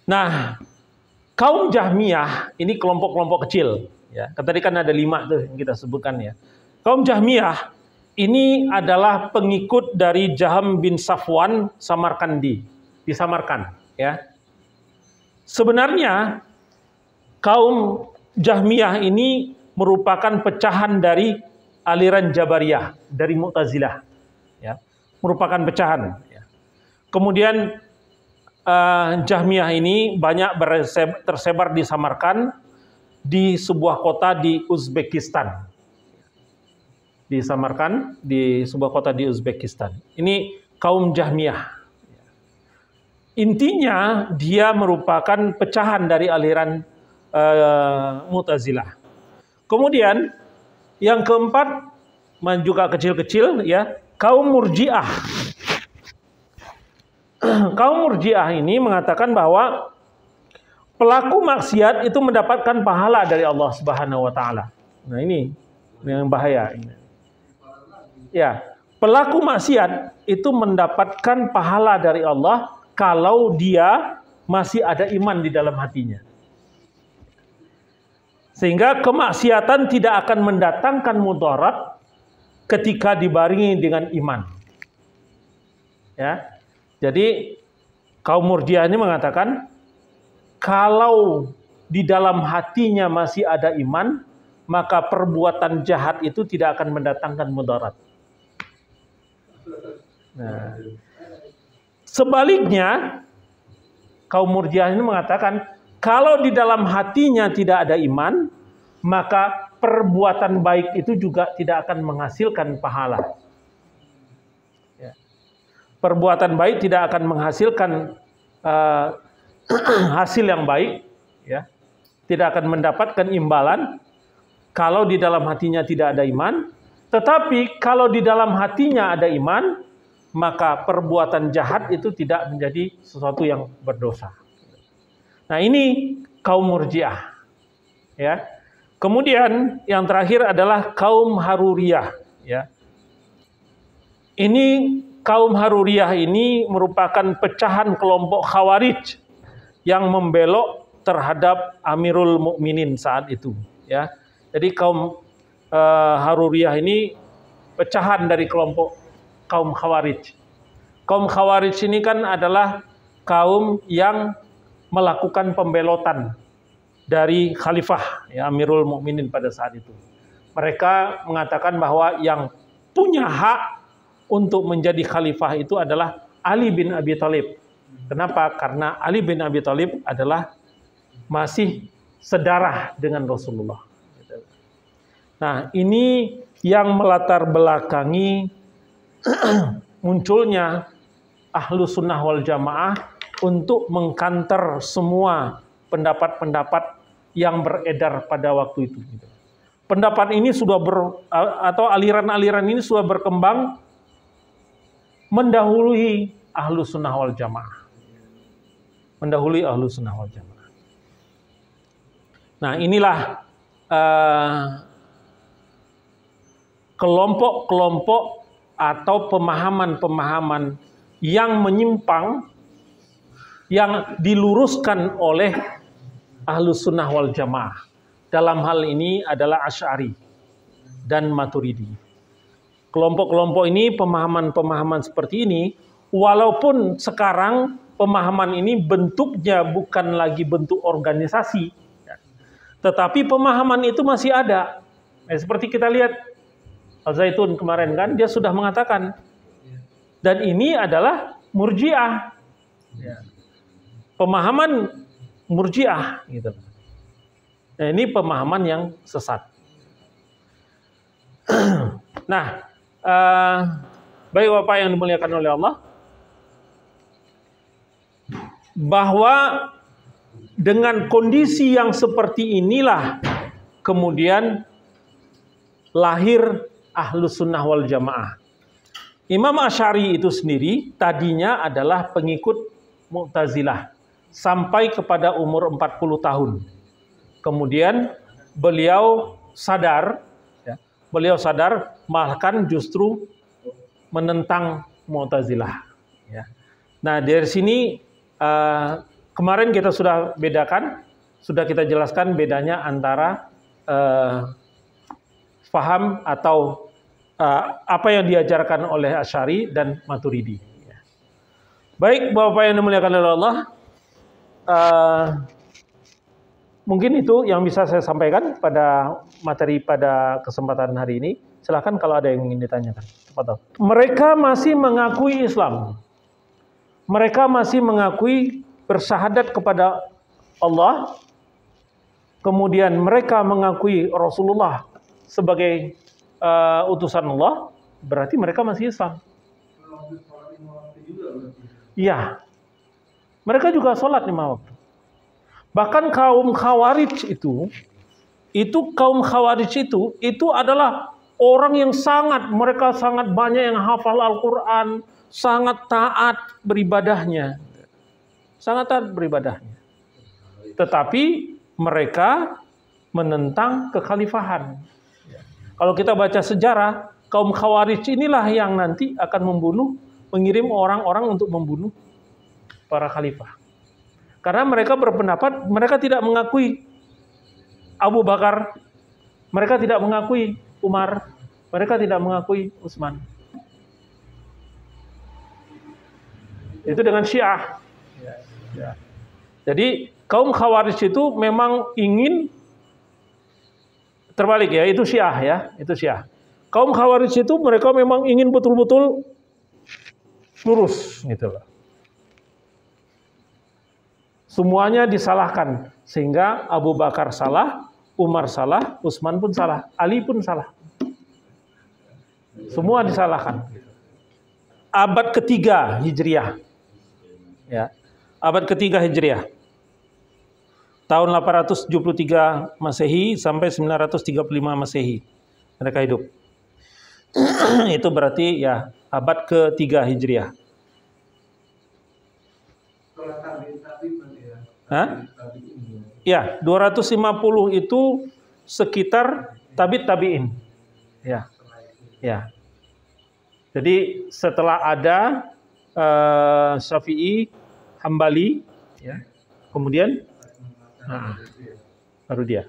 Nah, kaum Jahmiyah ini kelompok-kelompok kecil. Ya, tadi kan ada 5 tuh yang kita sebutkan ya. Kaum Jahmiyah ini adalah pengikut dari Jaham bin Safwan Samarkandi di Samarkand. Ya, sebenarnya kaum Jahmiyah ini merupakan pecahan dari aliran Jabariyah, dari Mu'tazilah. Ya, merupakan pecahan. Ya. Kemudian Jahmiyah ini banyak tersebar di Samarkand, di sebuah kota di Uzbekistan. Di Samarkand, di sebuah kota di Uzbekistan. Ini kaum Jahmiyah. Intinya dia merupakan pecahan dari aliran Mu'tazilah. Kemudian yang keempat juga kecil-kecil ya, kaum Murji'ah. Kaum Murji'ah ini mengatakan bahwa pelaku maksiat itu mendapatkan pahala dari Allah Subhanahu wa taala. Nah, ini yang bahaya. Ya, pelaku maksiat itu mendapatkan pahala dari Allah kalau dia masih ada iman di dalam hatinya. Sehingga kemaksiatan tidak akan mendatangkan mudarat ketika dibarengi dengan iman. Ya. Jadi kaum Murji'ah ini mengatakan kalau di dalam hatinya masih ada iman, maka perbuatan jahat itu tidak akan mendatangkan mudarat. Nah, sebaliknya kaum Murji'ah ini mengatakan kalau di dalam hatinya tidak ada iman, maka perbuatan baik itu juga tidak akan menghasilkan pahala. Perbuatan baik tidak akan menghasilkan hasil yang baik, ya, tidak akan mendapatkan imbalan kalau di dalam hatinya tidak ada iman. Tetapi kalau di dalam hatinya ada iman, maka perbuatan jahat itu tidak menjadi sesuatu yang berdosa. Nah, ini kaum Murji'ah, ya. Kemudian yang terakhir adalah kaum Haruriyah, ya. Ini kaum Haruriyah ini merupakan pecahan kelompok Khawarij yang membelok terhadap Amirul Mukminin saat itu. Ya, jadi kaum Haruriyah ini pecahan dari kelompok kaum Khawarij. Kaum Khawarij ini kan adalah kaum yang melakukan pembelotan dari Khalifah, ya, Amirul Mukminin pada saat itu. Mereka mengatakan bahwa yang punya hak untuk menjadi khalifah itu adalah Ali bin Abi Thalib. Kenapa? Karena Ali bin Abi Thalib adalah masih sedarah dengan Rasulullah. Nah, ini yang melatar belakangi munculnya Ahlus Sunnah wal Jamaah untuk mengkanter semua pendapat-pendapat yang beredar pada waktu itu. Pendapat ini sudah atau aliran-aliran ini sudah berkembang mendahului Ahlus Sunnah wal Jamaah. Mendahului Ahlus Sunnah wal Jamaah. Nah, inilah kelompok-kelompok atau pemahaman-pemahaman yang menyimpang yang diluruskan oleh Ahlus Sunnah wal Jamaah. Dalam hal ini adalah Asy'ari dan Maturidi. Kelompok-kelompok ini, pemahaman-pemahaman seperti ini, walaupun sekarang pemahaman ini bentuknya bukan lagi bentuk organisasi, tetapi pemahaman itu masih ada. Seperti kita lihat Al-Zaitun kemarin kan, dia sudah mengatakan, dan ini adalah Murji'ah. Pemahaman Murji'ah. Gitu. Nah, ini pemahaman yang sesat. Nah, baik Bapak yang dimuliakan oleh Allah, bahwa dengan kondisi yang seperti inilah kemudian lahir Ahlus Sunnah wal Jamaah. Imam Asy'ari itu sendiri tadinya adalah pengikut Mu'tazilah sampai kepada umur 40 tahun. Kemudian beliau sadar, bahkan justru menentang Mu'tazilah. Ya. Nah, dari sini kemarin kita sudah bedakan, sudah kita jelaskan bedanya antara faham atau apa yang diajarkan oleh Asy'ari dan Maturidi. Baik, Bapak yang dimuliakan oleh Allah, mungkin itu yang bisa saya sampaikan pada materi pada kesempatan hari ini. Silahkan kalau ada yang ingin ditanyakan. Mereka masih mengakui Islam. Mereka masih mengakui bersyahadat kepada Allah. Kemudian mereka mengakui Rasulullah sebagai utusan Allah. Berarti mereka masih Islam. Iya. Mereka juga sholat 5 waktu. Bahkan kaum Khawarij itu adalah orang yang mereka sangat banyak yang hafal Al-Quran, sangat taat beribadahnya. Sangat taat beribadahnya. Tetapi mereka menentang kekhalifahan. Kalau kita baca sejarah, kaum Khawarij inilah yang nanti akan mengirim orang-orang untuk membunuh para khalifah. Karena mereka berpendapat, mereka tidak mengakui Abu Bakar, mereka tidak mengakui Umar, mereka tidak mengakui Utsman. Itu dengan Syiah. Ya. Jadi kaum Khawarij itu memang ingin terbalik ya, itu Syiah ya, itu Syiah. Kaum Khawarij itu mereka memang ingin betul-betul lurus gitu loh. Semuanya disalahkan sehingga Abu Bakar salah, Umar salah, Utsman pun salah, Ali pun salah. Semua disalahkan. Abad ketiga Hijriah. Ya. Abad ketiga Hijriah. Tahun 873 Masehi sampai 935 Masehi. Mereka hidup. Itu berarti ya abad ketiga Hijriah. Hah? Ya, 250 itu sekitar tabi'in. Ya. Ya. Jadi setelah ada Syafi'i, Hambali, ya. Kemudian baru dia.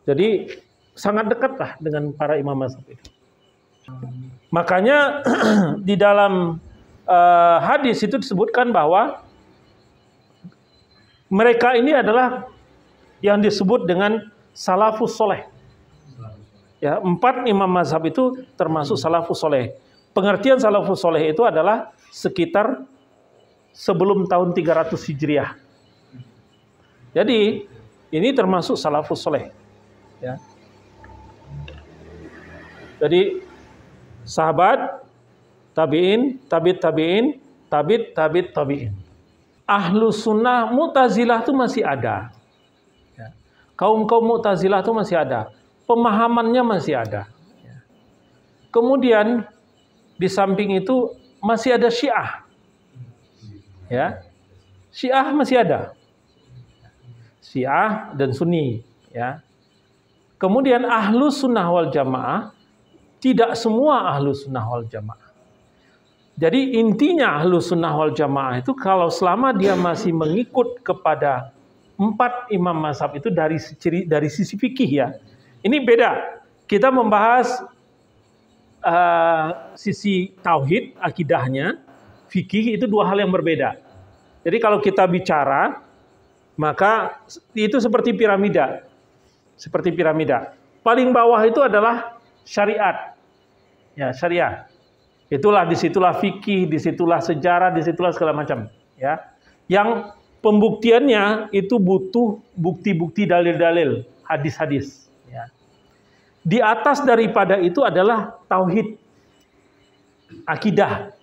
Jadi sangat dekat lah dengan para imam mazhab itu. Makanya di dalam hadis itu disebutkan bahwa mereka ini adalah yang disebut dengan salafus soleh. Ya, 4 imam mazhab itu termasuk salafus soleh. Pengertian salafus soleh itu adalah sekitar sebelum tahun 300 Hijriah. Jadi ini termasuk salafus soleh. Ya. Jadi sahabat, tabi'in, tabi'in. Ahlus sunnah Mu'tazilah itu masih ada. Ya. Kaum-kaum Mu'tazilah itu masih ada. Pemahamannya masih ada. Ya. Kemudian di samping itu masih ada Syiah. Ya. Syiah masih ada. Syiah dan Sunni. Ya. Kemudian Ahlus Sunnah wal Jamaah, tidak semua Ahlus Sunnah wal Jamaah. Jadi intinya Ahlus Sunnah wal Jamaah itu kalau selama dia masih mengikut kepada 4 imam mazhab itu dari sisi fikih ya. Ini beda. Kita membahas sisi tauhid, akidahnya, fikih itu 2 hal yang berbeda. Jadi kalau kita bicara, maka itu seperti piramida. Seperti piramida. Paling bawah itu adalah syariat. Ya, syariat. Itulah disitulah fikih, disitulah sejarah, disitulah segala macam. Ya, yang pembuktiannya itu butuh bukti-bukti dalil-dalil, hadis-hadis. Ya. Di atas daripada itu adalah tauhid, akidah.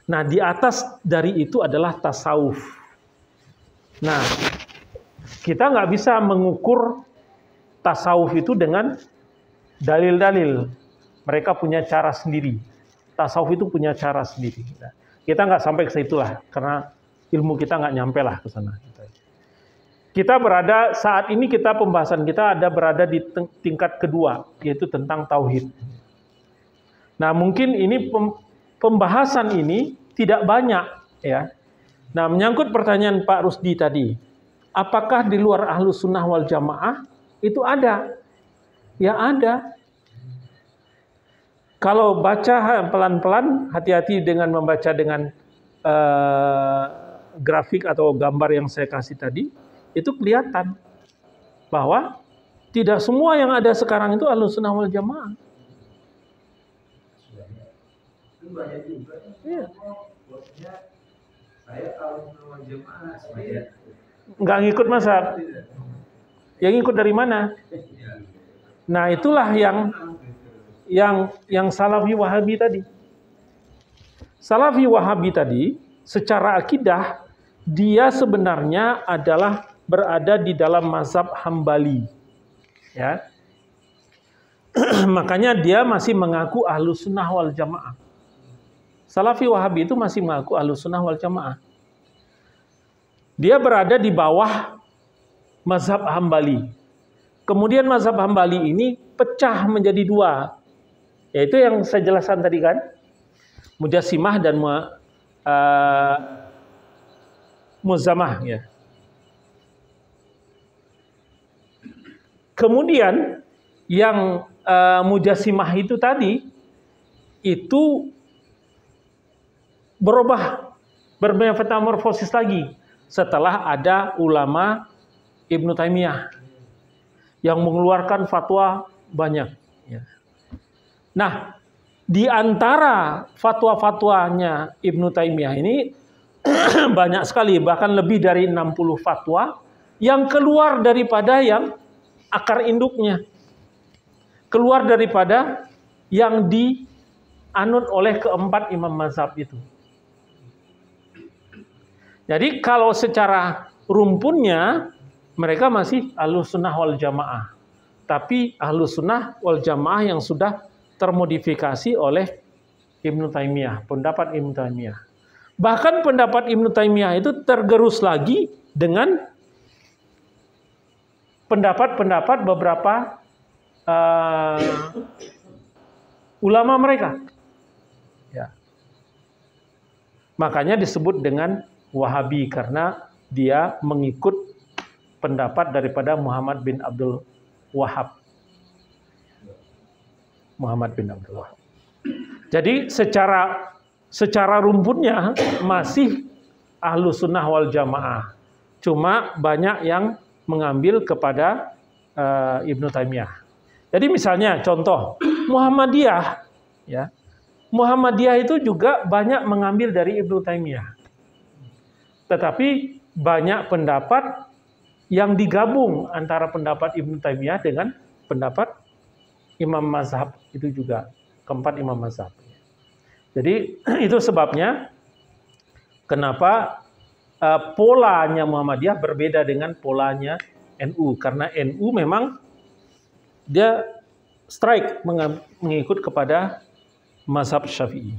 Nah, di atas dari itu adalah tasawuf. Nah, kita nggak bisa mengukur tasawuf itu dengan dalil-dalil. Mereka punya cara sendiri. Tasawuf itu punya cara sendiri. Kita nggak sampai ke situ lah, karena ilmu kita nggak nyampe lah ke sana. Kita berada saat ini pembahasan kita berada di tingkat kedua, yaitu tentang tauhid. Nah, mungkin ini pembahasan ini tidak banyak Ya. Nah, menyangkut pertanyaan Pak Rusdi tadi, apakah di luar Ahlus Sunnah wal Jamaah itu ada? Ya ada. Kalau baca pelan-pelan, hati-hati dengan membaca dengan grafik atau gambar yang saya kasih tadi, itu kelihatan bahwa tidak semua yang ada sekarang itu Ahlus Sunnah wal Jamaah. Iya. Nggak ngikut mazhab. Yang ngikut dari mana? Nah, itulah yang Salafi Wahabi tadi. Salafi Wahabi tadi secara akidah dia sebenarnya adalah berada di dalam mazhab Hambali. Ya. Makanya dia masih mengaku Ahlus Sunnah wal Jamaah. Salafi Wahabi itu masih mengaku Ahlus Sunnah wal Jamaah. Dia berada di bawah mazhab Hambali. Kemudian mazhab Hambali ini pecah menjadi dua. Yaitu yang saya jelaskan tadi kan. Mujassimah dan Muzamah. Ya. Kemudian yang Mujassimah itu tadi, itu berubah, bermetamorfosis lagi. Setelah ada ulama Ibnu Taimiyah yang mengeluarkan fatwa banyak. Nah, di antara fatwa-fatwanya Ibnu Taimiyah ini banyak sekali, bahkan lebih dari 60 fatwa yang keluar daripada yang akar induknya. Keluar daripada yang dianut oleh keempat imam mazhab itu. Jadi kalau secara rumpunnya mereka masih Ahlus Sunnah wal Jamaah. Tapi Ahlus Sunnah wal Jamaah yang sudah termodifikasi oleh Ibnu Taimiyah, pendapat Ibnu Taimiyah. Bahkan pendapat Ibnu Taimiyah itu tergerus lagi dengan pendapat-pendapat beberapa ulama mereka. Ya. Makanya disebut dengan Wahabi karena dia mengikut pendapat daripada Muhammad bin Abdul Wahab. Muhammad bin Abdul Wahab. Jadi secara rumpunnya masih Ahlus Sunnah wal Jamaah. Cuma banyak yang mengambil kepada Ibnu Taimiyah. Jadi misalnya contoh Muhammadiyah, ya. Muhammadiyah itu juga banyak mengambil dari Ibnu Taimiyah. Tetapi banyak pendapat yang digabung antara pendapat Ibnu Taimiyah dengan pendapat imam mazhab itu juga, keempat imam mazhab. Jadi itu sebabnya kenapa polanya Muhammadiyah berbeda dengan polanya NU. Karena NU memang dia strike mengikut kepada mazhab Syafi'i.